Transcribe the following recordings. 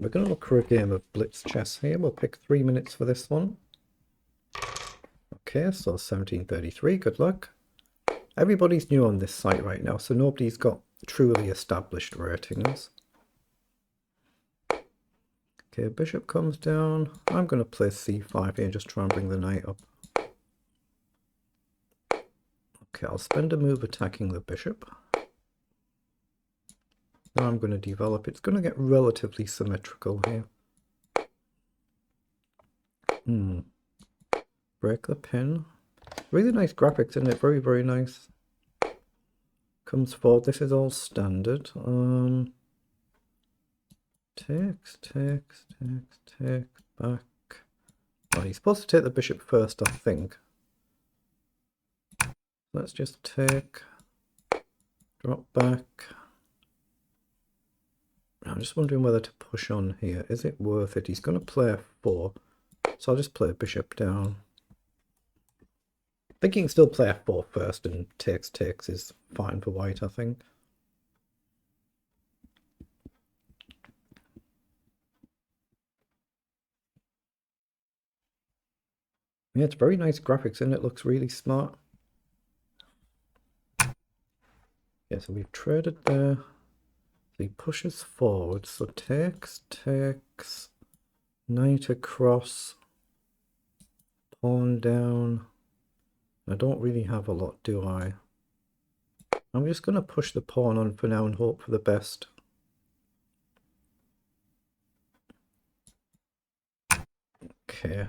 We're going to look for a game of blitz chess here. We'll pick 3 minutes for this one. Okay, so 1733, good luck. Everybody's new on this site right now, so nobody's got truly established ratings. Okay, bishop comes down. I'm going to play c5 here and just try and bring the knight up. Okay, I'll spend a move attacking the bishop. Now I'm going to develop. It's going to get relatively symmetrical here. Break the pin. Really nice graphics, isn't it? Very, very nice. Comes forward. This is all standard. Takes, back. Oh, he's supposed to take the bishop first, I think. Let's just take, drop back. I'm just wondering whether to push on here. Is it worth it? He's going to play f4, so I'll just play bishop down. I think he can still play f4 first, and takes is fine for white, I think. Yeah, it's very nice graphics, and it looks really smart. Yeah, so we've traded there. So he pushes forward, so takes, knight across, pawn down. I don't really have a lot, do I? I'm just going to push the pawn on for now and hope for the best. Okay.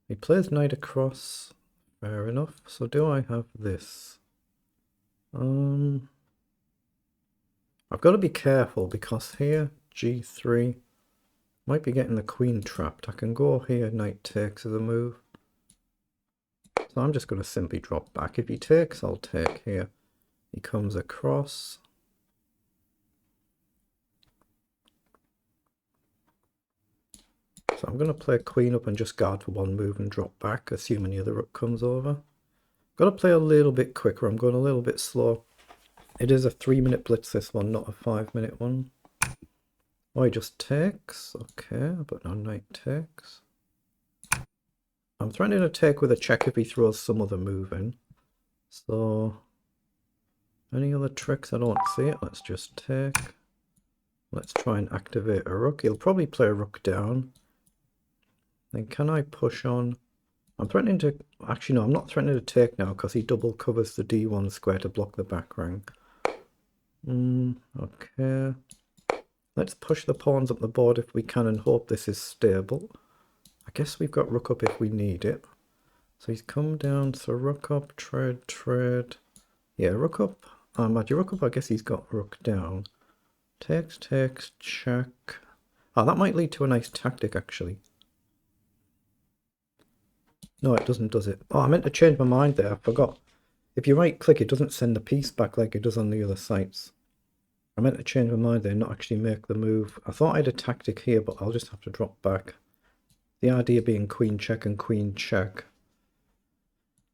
He plays knight across. Fair enough. So do I have this? I've got to be careful because here, g3, might be getting the queen trapped. I can go here, knight takes as a move. So I'm just going to simply drop back. If he takes, I'll take here. He comes across. So I'm going to play queen up and just guard for one move and drop back, assuming the other rook comes over. Got to play a little bit quicker. I'm going a little bit slow. It is a 3-minute blitz, this one, not a 5-minute one. Oh, he just takes. Okay, but no knight takes. I'm threatening to take with a check if he throws some other move in. So, any other tricks? I don't see it. Let's just take. Let's try and activate a rook. He'll probably play a rook down. Then can I push on? I'm threatening to... Actually, no, I'm not threatening to take now because he double covers the d1 square to block the back rank. Okay. Let's push the pawns up the board if we can and hope this is stable. I guess we've got rook up if we need it. So he's come down, so rook up, trade. Yeah, rook up. Rook up, I guess he's got rook down. Takes, check. Oh, that might lead to a nice tactic, actually. No, it doesn't, does it? Oh, I meant to change my mind there. I forgot. If you right click, it doesn't send the piece back like it does on the other sites. I meant to change my mind there, not actually make the move. I thought I had a tactic here, but I'll just have to drop back. The idea being queen check and queen check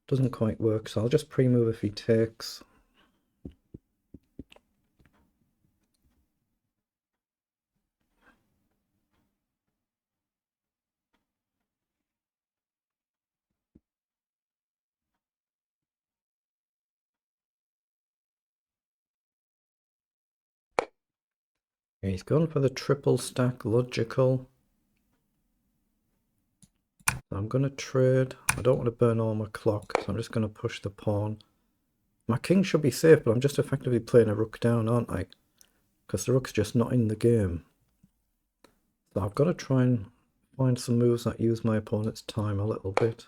doesn't quite work, so I'll just pre-move if he takes. He's gone for the triple stack, logical. I'm going to trade. I don't want to burn all my clock, so I'm just going to push the pawn. My king should be safe, but I'm just effectively playing a rook down, aren't I? Because the rook's just not in the game. So I've got to try and find some moves that use my opponent's time a little bit.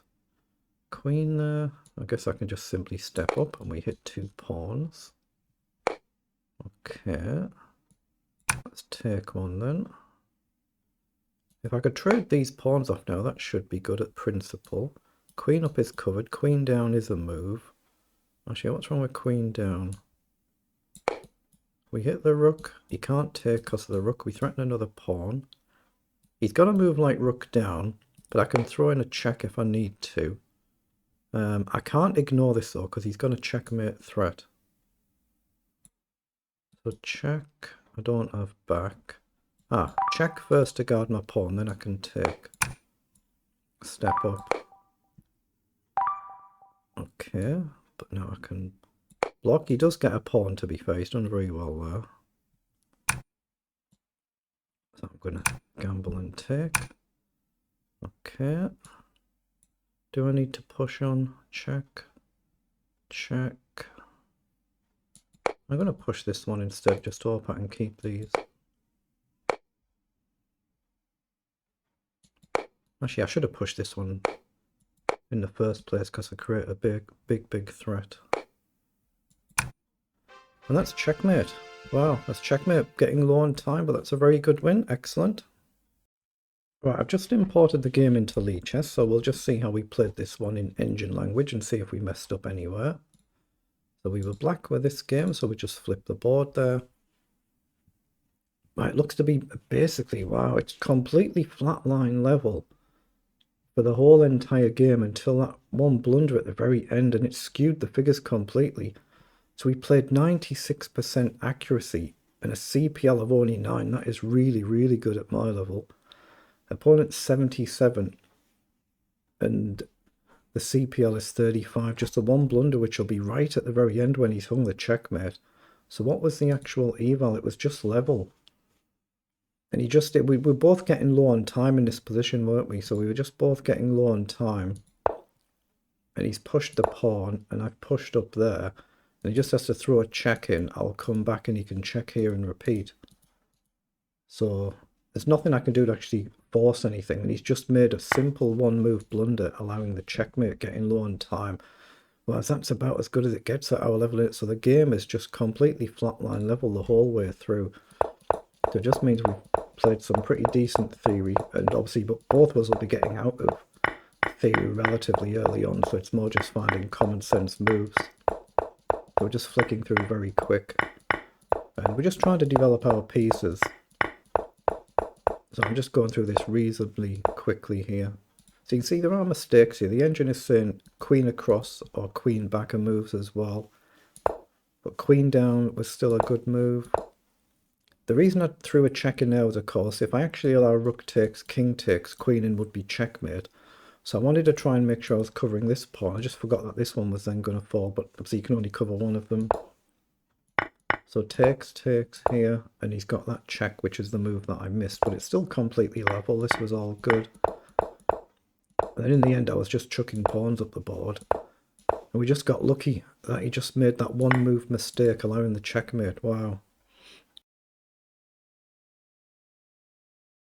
Queen there. I guess I can just simply step up and we hit 2 pawns. Okay. Let's take one then. If I could trade these pawns off now, that should be good at principle. Queen up is covered. Queen down is a move. Actually, what's wrong with queen down? We hit the rook. He can't take because of the rook. We threaten another pawn. He's got to move like rook down, but I can throw in a check if I need to. I can't ignore this though, because he's going to checkmate threat. So check. I don't have back. Ah, check first to guard my pawn, then I can take a step up. Okay, but now I can block. He does get a pawn, to be fair. He's done very well there. So I'm going to gamble and take. Okay. Do I need to push on? Check. Check. I'm going to push this one instead, just to hope I can keep these. Actually, I should have pushed this one in the first place because I create a big threat. And that's checkmate. Wow, that's checkmate. Getting low on time, but that's a very good win. Excellent. Right, I've just imported the game into Lichess, so we'll just see how we played this one in engine language and see if we messed up anywhere. So we were black with this game, so we just flipped the board there. Right, it looks to be basically, wow, it's completely flatline level for the whole entire game until that one blunder at the very end, and it skewed the figures completely. So we played 96% accuracy and a CPL of only 9. That is really, really good at my level. Opponent's 77 and the CPL is 35. Just the one blunder, which will be right at the very end when he's hung the checkmate. So what was the actual eval? It was just level. And we were both getting low on time in this position, weren't we? So we were just both getting low on time. And he's pushed the pawn, and I've pushed up there. And he just has to throw a check in. I'll come back and he can check here and repeat. So there's nothing I can do to actually force anything. And he's just made a simple one-move blunder, allowing the checkmate, getting low on time. Well, that's about as good as it gets at our level. So the game is just completely flatline level the whole way through. So it just means we've played some pretty decent theory. And obviously both of us will be getting out of theory relatively early on. So it's more just finding common sense moves. So we're just flicking through very quick. And we're just trying to develop our pieces. So I'm just going through this reasonably quickly here. So you can see there are mistakes here. The engine is saying queen across or queen back and moves as well. But queen down was still a good move. The reason I threw a check in there was, of course, if I actually allow rook takes, king takes, queen in would be checkmate. So I wanted to try and make sure I was covering this pawn. I just forgot that this one was then going to fall, but so you can only cover one of them. So takes here, and he's got that check, which is the move that I missed, but it's still completely level. This was all good. And then in the end, I was just chucking pawns up the board. And we just got lucky that he just made that one move mistake, allowing the checkmate. Wow.